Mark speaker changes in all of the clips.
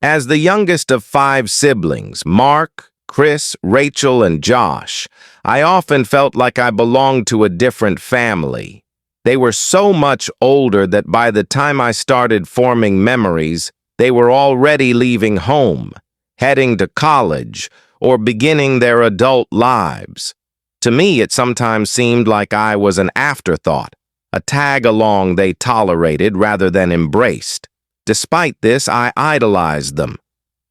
Speaker 1: As the youngest of 5 siblings, Mark, Chris, Rachel, and Josh, I often felt like I belonged to a different family. They were so much older that by the time I started forming memories, they were already leaving home, heading to college, or beginning their adult lives. To me, it sometimes seemed like I was an afterthought, a tag-along they tolerated rather than embraced. Despite this, I idolized them.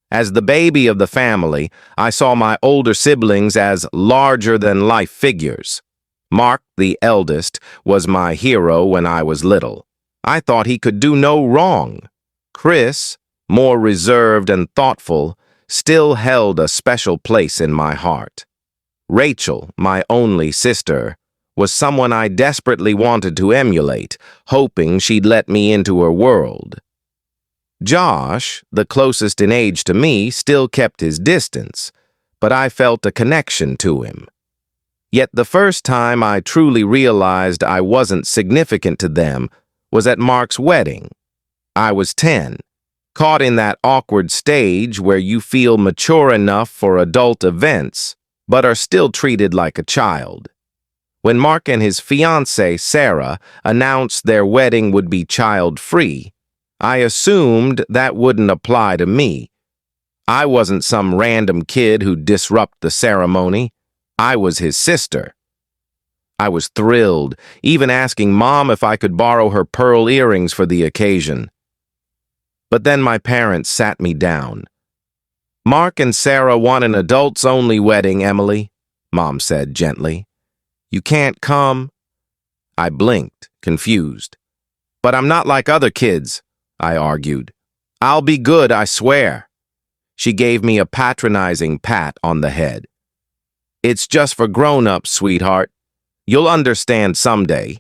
Speaker 1: As the baby of the family, I saw my older siblings as larger-than-life figures. Mark, the eldest, was my hero when I was little. I thought he could do no wrong. Chris, more reserved and thoughtful, still held a special place in my heart. Rachel, my only sister, was someone I desperately wanted to emulate, hoping she'd let me into her world. Josh, the closest in age to me, still kept his distance, but I felt a connection to him. Yet the first time I truly realized I wasn't significant to them was at Mark's wedding. I was 10, caught in that awkward stage where you feel mature enough for adult events, but are still treated like a child. When Mark and his fiancée, Sarah, announced their wedding would be child-free, I assumed that wouldn't apply to me. I wasn't some random kid who'd disrupt the ceremony. I was his sister. I was thrilled, even asking Mom if I could borrow her pearl earrings for the occasion. But then my parents sat me down. "Mark and Sarah want an adults-only wedding, Emily," Mom said gently. "You can't come." I blinked, confused. "But I'm not like other kids," I argued. "I'll be good, I swear." She gave me a patronizing pat on the head. "It's just for grown-ups, sweetheart. You'll understand someday."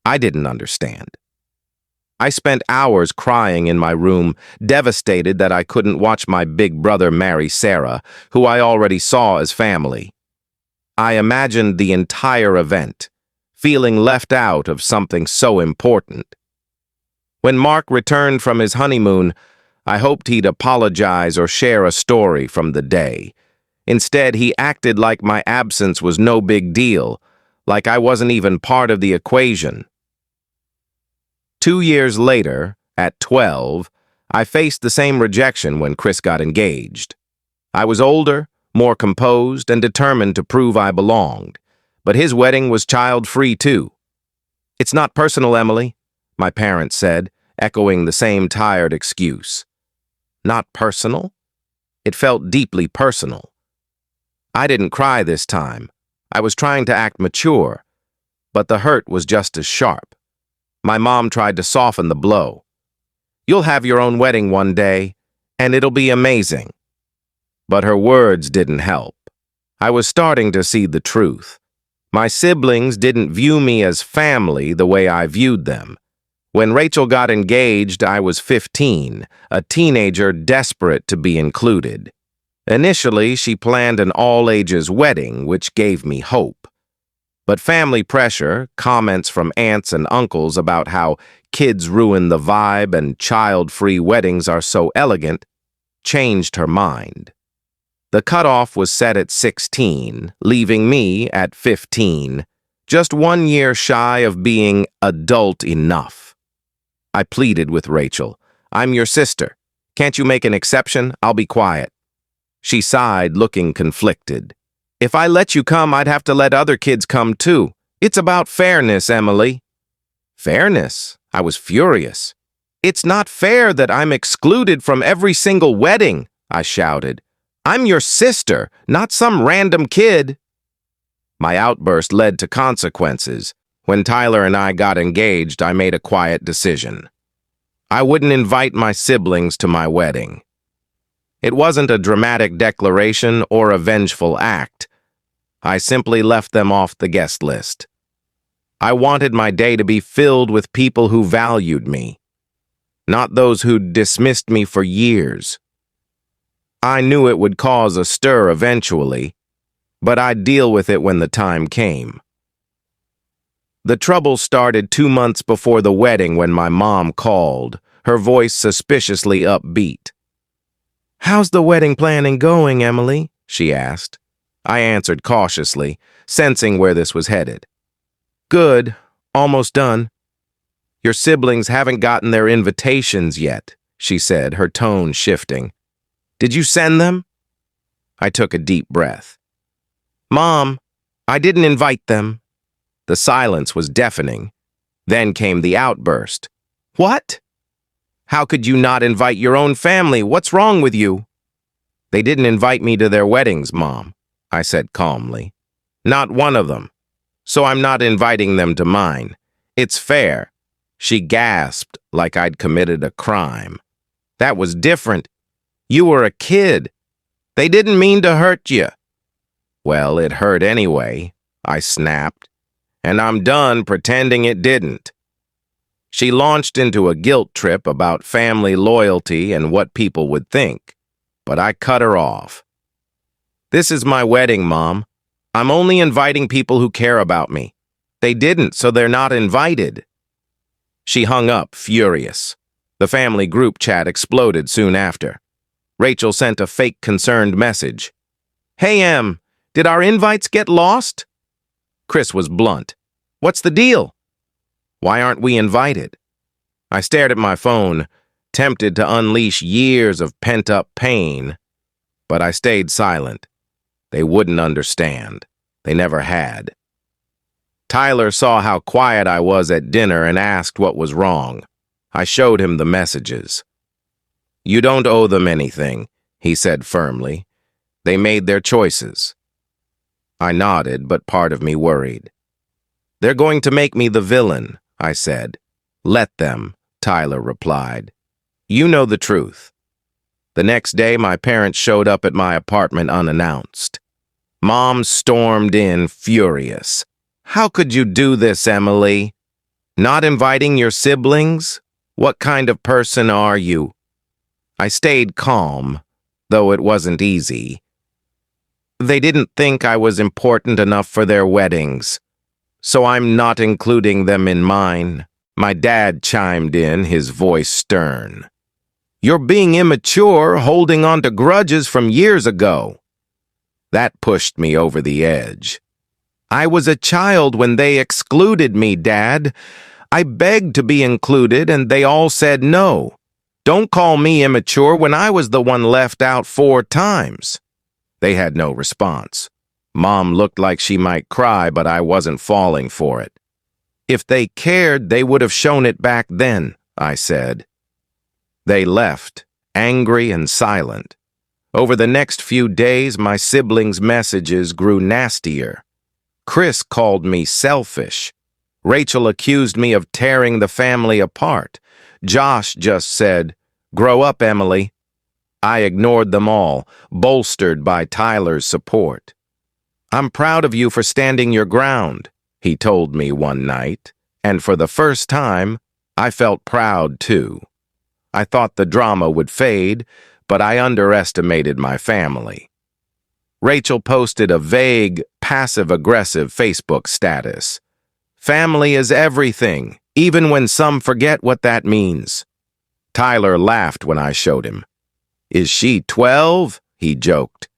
Speaker 1: I didn't understand. I spent hours crying in my room, devastated that I couldn't watch my big brother marry Sarah, who I already saw as family. I imagined the entire event, feeling left out of something so important. When Mark returned from his honeymoon, I hoped he'd apologize or share a story from the day. Instead, he acted like my absence was no big deal, like I wasn't even part of the equation. 2 years later, at 12, I faced the same rejection when Chris got engaged. I was older, more composed, and determined to prove I belonged. But his wedding was child-free, too. "It's not personal, Emily," my parents said, echoing the same tired excuse. Not personal? It felt deeply personal. I didn't cry this time. I was trying to act mature, but the hurt was just as sharp. My mom tried to soften the blow. "You'll have your own wedding one day, and it'll be amazing." But her words didn't help. I was starting to see the truth. My siblings didn't view me as family the way I viewed them. When Rachel got engaged, I was 15, a teenager desperate to be included. Initially, she planned an all-ages wedding, which gave me hope. But family pressure, comments from aunts and uncles about how kids ruin the vibe and child-free weddings are so elegant, changed her mind. The cutoff was set at 16, leaving me at 15, just 1 year shy of being adult enough. I pleaded with Rachel. "I'm your sister. Can't you make an exception? I'll be quiet." She sighed, looking conflicted. "If I let you come, I'd have to let other kids come too. It's about fairness, Emily." Fairness? I was furious. "It's not fair that I'm excluded from every single wedding," I shouted. "I'm your sister, not some random kid." My outburst led to consequences. When Tyler and I got engaged, I made a quiet decision. I wouldn't invite my siblings to my wedding. It wasn't a dramatic declaration or a vengeful act. I simply left them off the guest list. I wanted my day to be filled with people who valued me, not those who'd dismissed me for years. I knew it would cause a stir eventually, but I'd deal with it when the time came. The trouble started 2 months before the wedding when my mom called, her voice suspiciously upbeat. "How's the wedding planning going, Emily?" she asked. I answered cautiously, sensing where this was headed. "Good, almost done." "Your siblings haven't gotten their invitations yet," she said, her tone shifting. "Did you send them?" I took a deep breath. "Mom, I didn't invite them." The silence was deafening. Then came the outburst. "What? How could you not invite your own family? What's wrong with you?" "They didn't invite me to their weddings, Mom," I said calmly. "Not one of them. So I'm not inviting them to mine. It's fair." She gasped like I'd committed a crime. "That was different. You were a kid. They didn't mean to hurt you." "Well, it hurt anyway," I snapped, "and I'm done pretending it didn't." She launched into a guilt trip about family loyalty and what people would think, but I cut her off. "This is my wedding, Mom. I'm only inviting people who care about me. They didn't, so they're not invited." She hung up, furious. The family group chat exploded soon after. Rachel sent a fake concerned message. "Hey, Em, did our invites get lost?" Chris was blunt. "What's the deal? Why aren't we invited?" I stared at my phone, tempted to unleash years of pent-up pain, but I stayed silent. They wouldn't understand. They never had. Tyler saw how quiet I was at dinner and asked what was wrong. I showed him the messages. "You don't owe them anything," he said firmly. "They made their choices." I nodded, but part of me worried. "They're going to make me the villain," I said. "Let them," Tyler replied. "You know the truth." The next day, my parents showed up at my apartment unannounced. Mom stormed in, furious. "How could you do this, Emily? Not inviting your siblings? What kind of person are you?" I stayed calm, though it wasn't easy. "They didn't think I was important enough for their weddings, so I'm not including them in mine." My dad chimed in, his voice stern. "You're being immature, holding on to grudges from years ago." That pushed me over the edge. "I was a child when they excluded me, Dad. I begged to be included, and they all said no. Don't call me immature when I was the one left out 4 times. They had no response. Mom looked like she might cry, but I wasn't falling for it. "If they cared, they would have shown it back then," I said. They left, angry and silent. Over the next few days, my siblings' messages grew nastier. Chris called me selfish. Rachel accused me of tearing the family apart. Josh just said, "Grow up, Emily." I ignored them all, bolstered by Tyler's support. "I'm proud of you for standing your ground," he told me one night, and for the first time, I felt proud too. I thought the drama would fade, but I underestimated my family. Rachel posted a vague, passive-aggressive Facebook status. "Family is everything, even when some forget what that means." Tyler laughed when I showed him. "Is she 12? He joked.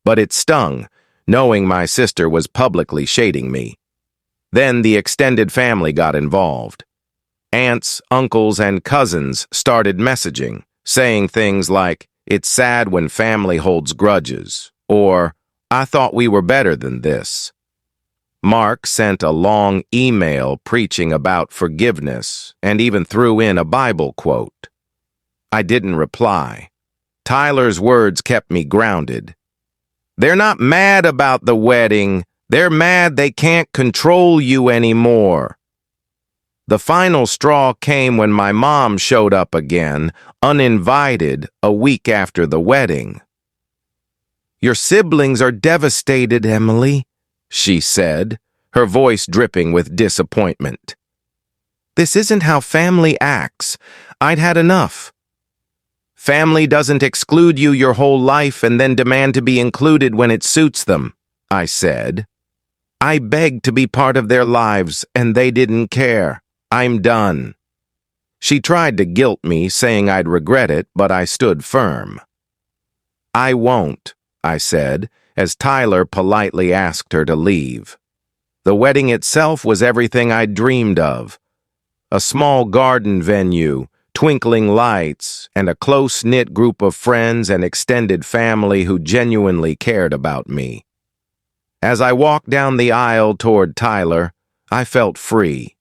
Speaker 1: But it stung, knowing my sister was publicly shading me. Then the extended family got involved. Aunts, uncles, and cousins started messaging, saying things like, "It's sad when family holds grudges," or "I thought we were better than this." Mark sent a long email preaching about forgiveness and even threw in a Bible quote. I didn't reply. Tyler's words kept me grounded. "They're not mad about the wedding. They're mad they can't control you anymore." The final straw came when my mom showed up again, uninvited, a week after the wedding. "Your siblings are devastated, Emily," she said, her voice dripping with disappointment. "This isn't how family acts. I'd had enough." "Family doesn't exclude you your whole life and then demand to be included when it suits them," I said. "I begged to be part of their lives, and they didn't care. I'm done." She tried to guilt me, saying I'd regret it, but I stood firm. "I won't," I said, as Tyler politely asked her to leave. The wedding itself was everything I'd dreamed of. A small garden venue, twinkling lights, and a close-knit group of friends and extended family who genuinely cared about me. As I walked down the aisle toward Tyler, I felt free.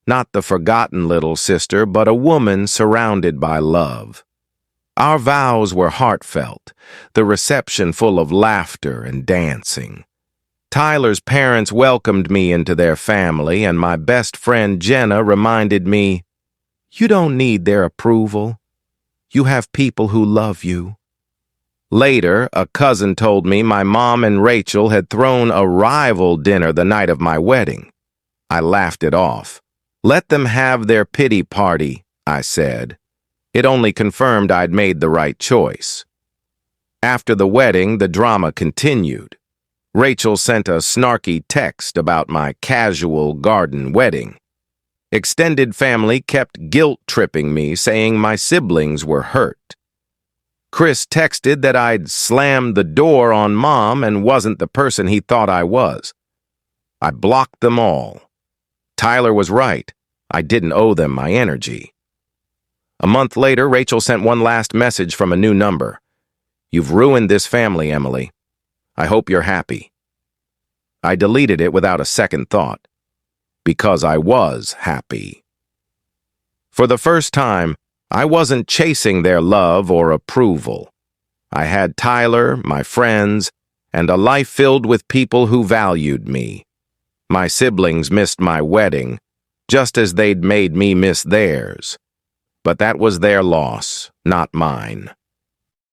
Speaker 1: Not the forgotten little sister, but a woman surrounded by love. Our vows were heartfelt, the reception full of laughter and dancing. Tyler's parents welcomed me into their family, and my best friend Jenna reminded me, "You don't need their approval. You have people who love you." Later, a cousin told me my mom and Rachel had thrown a rival dinner the night of my wedding. I laughed it off. "Let them have their pity party," I said. It only confirmed I'd made the right choice. After the wedding, the drama continued. Rachel sent a snarky text about my casual garden wedding. Extended family kept guilt-tripping me, saying my siblings were hurt. Chris texted that I'd slammed the door on Mom and wasn't the person he thought I was. I blocked them all. Tyler was right. I didn't owe them my energy. A month later, Rachel sent one last message from a new number. "You've ruined this family, Emily. I hope you're happy." I deleted it without a second thought, because I was happy. For the first time, I wasn't chasing their love or approval. I had Tyler, my friends, and a life filled with people who valued me. My siblings missed my wedding, just as they'd made me miss theirs. But that was their loss, not mine.